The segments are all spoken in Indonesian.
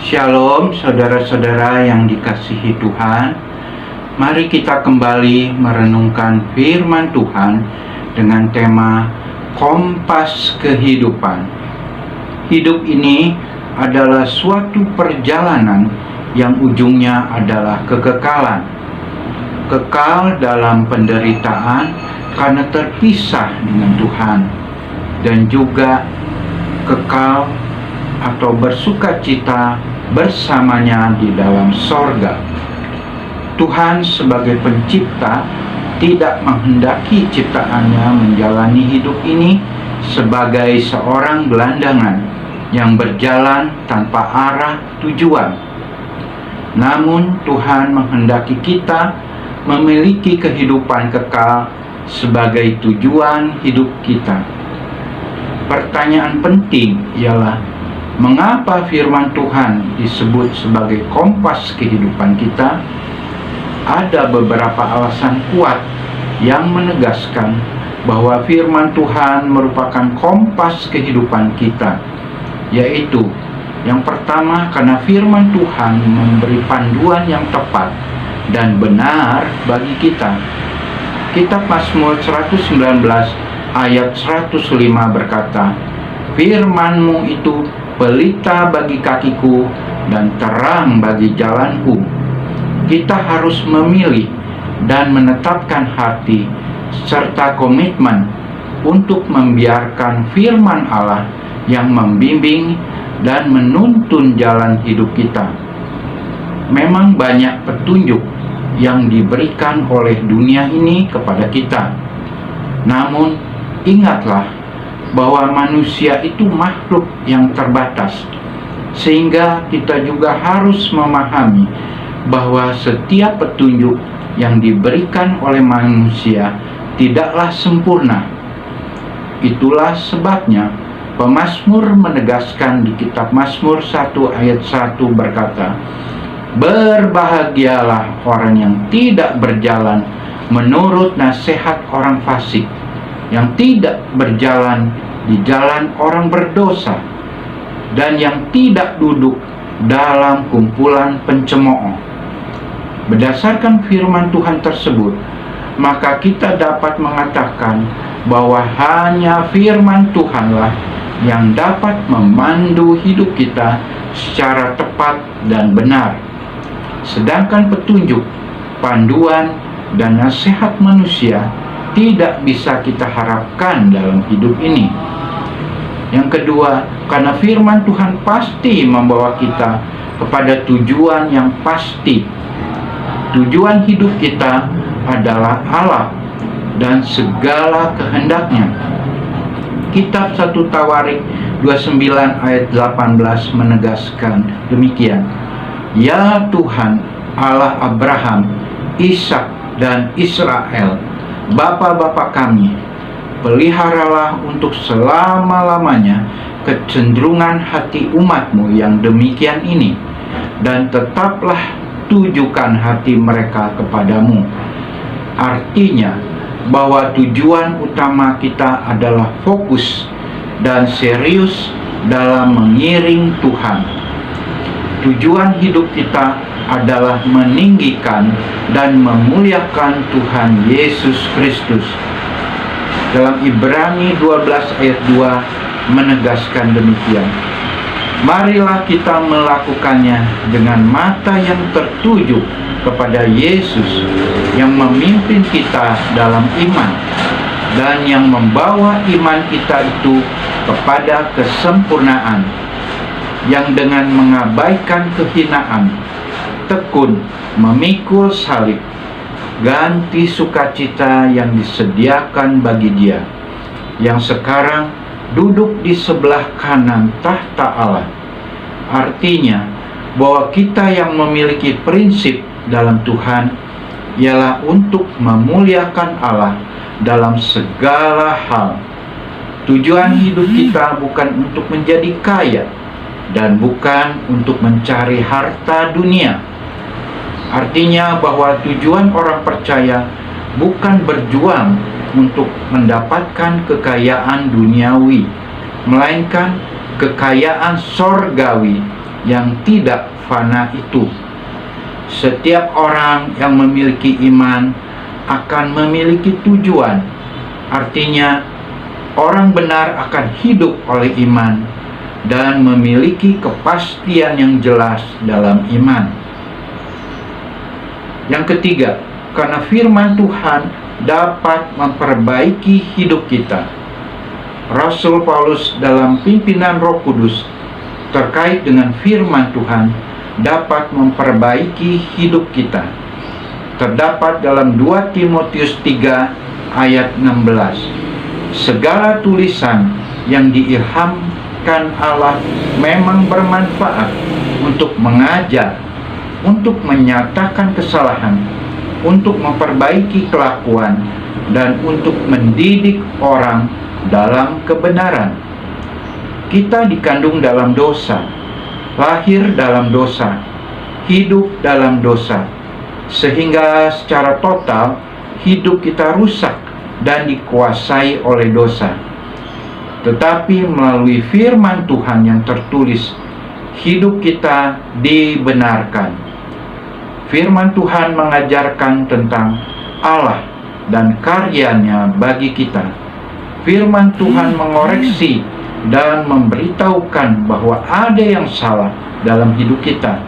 Shalom saudara-saudara yang dikasihi Tuhan. Mari kita kembali merenungkan firman Tuhan dengan tema Kompas Kehidupan. Hidup ini adalah suatu perjalanan yang ujungnya adalah kekekalan. Kekal dalam penderitaan karena terpisah dengan Tuhan, dan juga kekal atau bersukacita bersamanya di dalam sorga. Tuhan sebagai pencipta tidak menghendaki ciptaannya menjalani hidup ini sebagai seorang gelandangan yang berjalan tanpa arah tujuan. Namun Tuhan menghendaki kita memiliki kehidupan kekal sebagai tujuan hidup kita. Pertanyaan penting ialah, mengapa firman Tuhan disebut sebagai kompas kehidupan kita? Ada beberapa alasan kuat yang menegaskan bahwa firman Tuhan merupakan kompas kehidupan kita, yaitu yang pertama, karena firman Tuhan memberi panduan yang tepat dan benar bagi kita. Kitab Mazmur 119 ayat 105 berkata, "Firman-Mu itu pelita bagi kakiku dan terang bagi jalanku." Kita harus memilih dan menetapkan hati serta komitmen untuk membiarkan firman Allah yang membimbing dan menuntun jalan hidup kita. Memang banyak petunjuk yang diberikan oleh dunia ini kepada kita. Namun ingatlah bahwa manusia itu makhluk yang terbatas, sehingga kita juga harus memahami bahwa setiap petunjuk yang diberikan oleh manusia tidaklah sempurna. Itulah sebabnya pemazmur menegaskan di kitab Mazmur 1 ayat 1 berkata, "Berbahagialah orang yang tidak berjalan menurut nasihat orang fasik, yang tidak berjalan di jalan orang berdosa, dan yang tidak duduk dalam kumpulan pencemooh." Berdasarkan firman Tuhan tersebut, maka kita dapat mengatakan bahwa hanya firman Tuhanlah yang dapat memandu hidup kita secara tepat dan benar. Sedangkan petunjuk, panduan, dan nasihat manusia tidak bisa kita harapkan dalam hidup ini. Yang kedua, karena firman Tuhan pasti membawa kita kepada tujuan yang pasti. Tujuan hidup kita adalah Allah dan segala kehendaknya. Kitab 1 Tawarik 29 ayat 18 menegaskan demikian, "Ya Tuhan, Allah Abraham, Ishak, dan Israel, bapa-bapa kami, peliharalah untuk selama-lamanya kecenderungan hati umat-Mu yang demikian ini, dan tetaplah tujukan hati mereka kepadamu." Artinya bahwa tujuan utama kita adalah fokus dan serius dalam mengiring Tuhan. Tujuan hidup kita adalah meninggikan dan memuliakan Tuhan Yesus Kristus. Dalam Ibrani 12 ayat 2 menegaskan demikian, "Marilah kita melakukannya dengan mata yang tertuju kepada Yesus yang memimpin kita dalam iman dan yang membawa iman kita itu kepada kesempurnaan, yang dengan mengabaikan kehinaan tekun memikul salib, ganti sukacita yang disediakan bagi Dia yang sekarang duduk di sebelah kanan tahta Allah." Artinya bahwa kita yang memiliki prinsip dalam Tuhan ialah untuk memuliakan Allah dalam segala hal. Tujuan hidup kita bukan untuk menjadi kaya dan bukan untuk mencari harta dunia. Artinya bahwa tujuan orang percaya bukan berjuang untuk mendapatkan kekayaan duniawi, melainkan kekayaan sorgawi yang tidak fana itu. Setiap orang yang memiliki iman akan memiliki tujuan. Artinya, orang benar akan hidup oleh iman dan memiliki kepastian yang jelas dalam iman. Yang ketiga, karena firman Tuhan dapat memperbaiki hidup kita. Rasul Paulus dalam pimpinan Roh Kudus terkait dengan firman Tuhan dapat memperbaiki hidup kita. Terdapat dalam 2 Timotius 3 ayat 16. Segala tulisan yang diilhamkan Allah memang bermanfaat untuk mengajar, untuk menyatakan kesalahan, untuk memperbaiki kelakuan, dan untuk mendidik orang dalam kebenaran. Kita dikandung dalam dosa, lahir dalam dosa, hidup dalam dosa, sehingga secara total hidup kita rusak dan dikuasai oleh dosa. Tetapi melalui firman Tuhan yang tertulis, hidup kita dibenarkan. Firman Tuhan mengajarkan tentang Allah dan karyanya bagi kita. Firman Tuhan mengoreksi dan memberitahukan bahwa ada yang salah dalam hidup kita,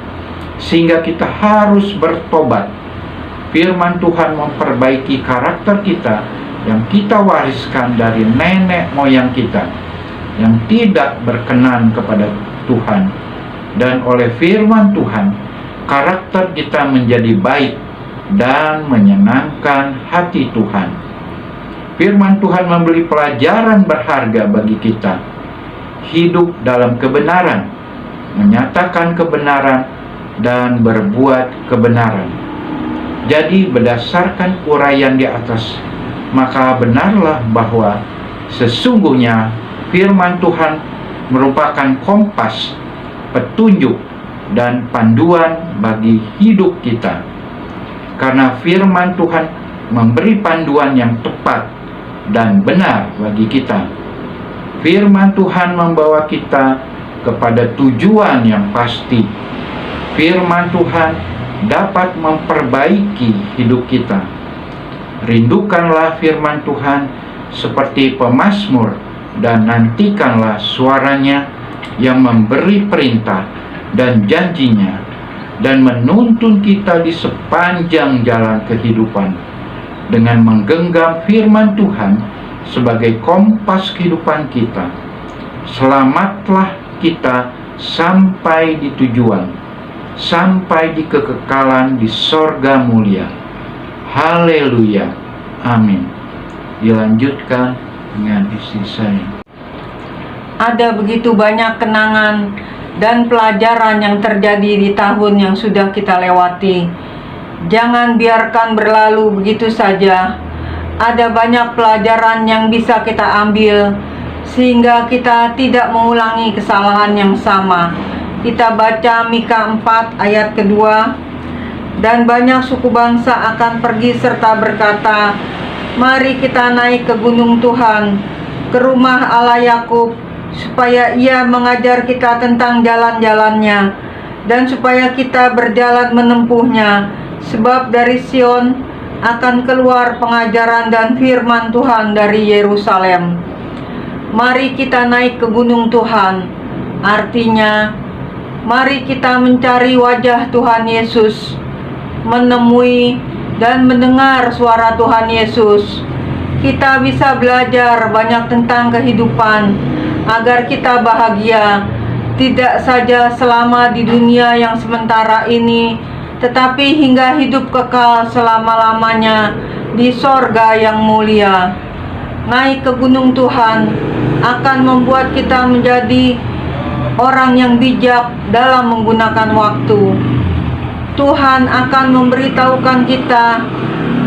sehingga kita harus bertobat. Firman Tuhan memperbaiki karakter kita yang kita wariskan dari nenek moyang kita yang tidak berkenan kepada Tuhan. Dan oleh firman Tuhan, karakter kita menjadi baik dan menyenangkan hati Tuhan. Firman Tuhan memberi pelajaran berharga bagi kita. Hidup dalam kebenaran, menyatakan kebenaran, dan berbuat kebenaran. Jadi berdasarkan uraian di atas, maka benarlah bahwa sesungguhnya firman Tuhan merupakan kompas, petunjuk, dan panduan bagi hidup kita. Karena firman Tuhan memberi panduan yang tepat dan benar bagi kita. Firman Tuhan membawa kita kepada tujuan yang pasti. Firman Tuhan dapat memperbaiki hidup kita. Rindukanlah firman Tuhan seperti pemazmur dan nantikanlah suaranya yang memberi perintah dan janjinya dan menuntun kita di sepanjang jalan kehidupan dengan menggenggam firman Tuhan sebagai kompas kehidupan kita. Selamatlah kita sampai di tujuan, sampai di kekekalan di sorga mulia. Haleluya. Amin. Dilanjutkan dengan isi saya. Ada begitu banyak kenangan dan pelajaran yang terjadi di tahun yang sudah kita lewati. Jangan biarkan berlalu begitu saja. Ada banyak pelajaran yang bisa kita ambil sehingga kita tidak mengulangi kesalahan yang sama. Kita baca Mika 4 ayat kedua. Dan banyak suku bangsa akan pergi serta berkata, mari kita naik ke gunung Tuhan, ke rumah Allah Yakub, supaya ia mengajar kita tentang jalan-jalannya, dan supaya kita berjalan menempuhnya. Sebab dari Sion akan keluar pengajaran dan firman Tuhan dari Yerusalem. Mari kita naik ke gunung Tuhan. Artinya, mari kita mencari wajah Tuhan Yesus, menemui dan mendengar suara Tuhan Yesus. Kita bisa belajar banyak tentang kehidupan agar kita bahagia, tidak saja selama di dunia yang sementara ini, tetapi hingga hidup kekal selama-lamanya di sorga yang mulia. Naik ke gunung Tuhan akan membuat kita menjadi orang yang bijak dalam menggunakan waktu. Tuhan akan memberitahukan kita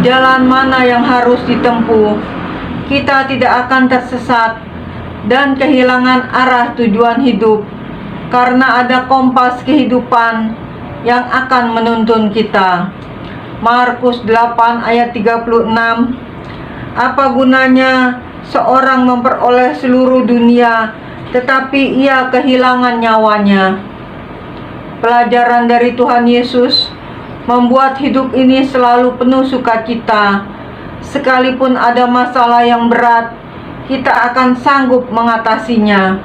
jalan mana yang harus ditempuh. Kita tidak akan tersesat dan kehilangan arah tujuan hidup, karena ada kompas kehidupan yang akan menuntun kita. Markus 8 ayat 36. Apa gunanya seorang memperoleh seluruh dunia tetapi ia kehilangan nyawanya? Pelajaran dari Tuhan Yesus membuat hidup ini selalu penuh sukacita. Sekalipun ada masalah yang berat, kita akan sanggup mengatasinya.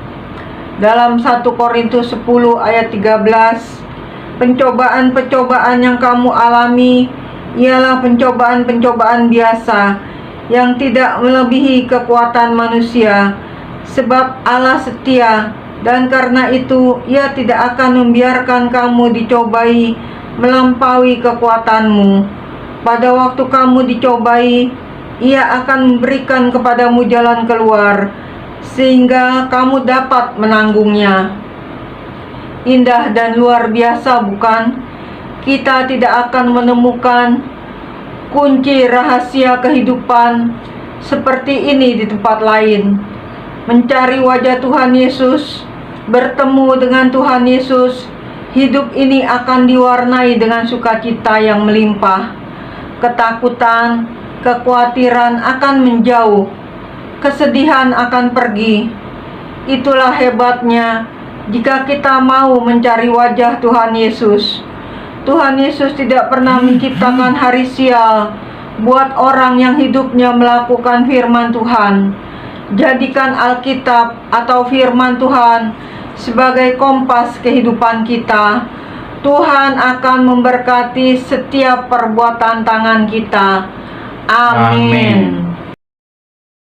Dalam 1 Korintus 10 ayat 13, pencobaan-pencobaan yang kamu alami ialah pencobaan-pencobaan biasa yang tidak melebihi kekuatan manusia, sebab Allah setia, dan karena itu Ia tidak akan membiarkan kamu dicobai melampaui kekuatanmu. Pada waktu kamu dicobai, Ia akan memberikan kepadamu jalan keluar, sehingga kamu dapat menanggungnya. Indah dan luar biasa, bukan? Kita tidak akan menemukan kunci rahasia kehidupan seperti ini di tempat lain. Mencari wajah Tuhan Yesus, bertemu dengan Tuhan Yesus, hidup ini akan diwarnai dengan sukacita yang melimpah. Ketakutan, kekhawatiran akan menjauh, kesedihan akan pergi. Itulah hebatnya jika kita mau mencari wajah Tuhan Yesus. Tuhan Yesus tidak pernah menciptakan hari sial buat orang yang hidupnya melakukan firman Tuhan. Jadikan Alkitab atau firman Tuhan sebagai kompas kehidupan kita. Tuhan akan memberkati setiap perbuatan tangan kita. Amin.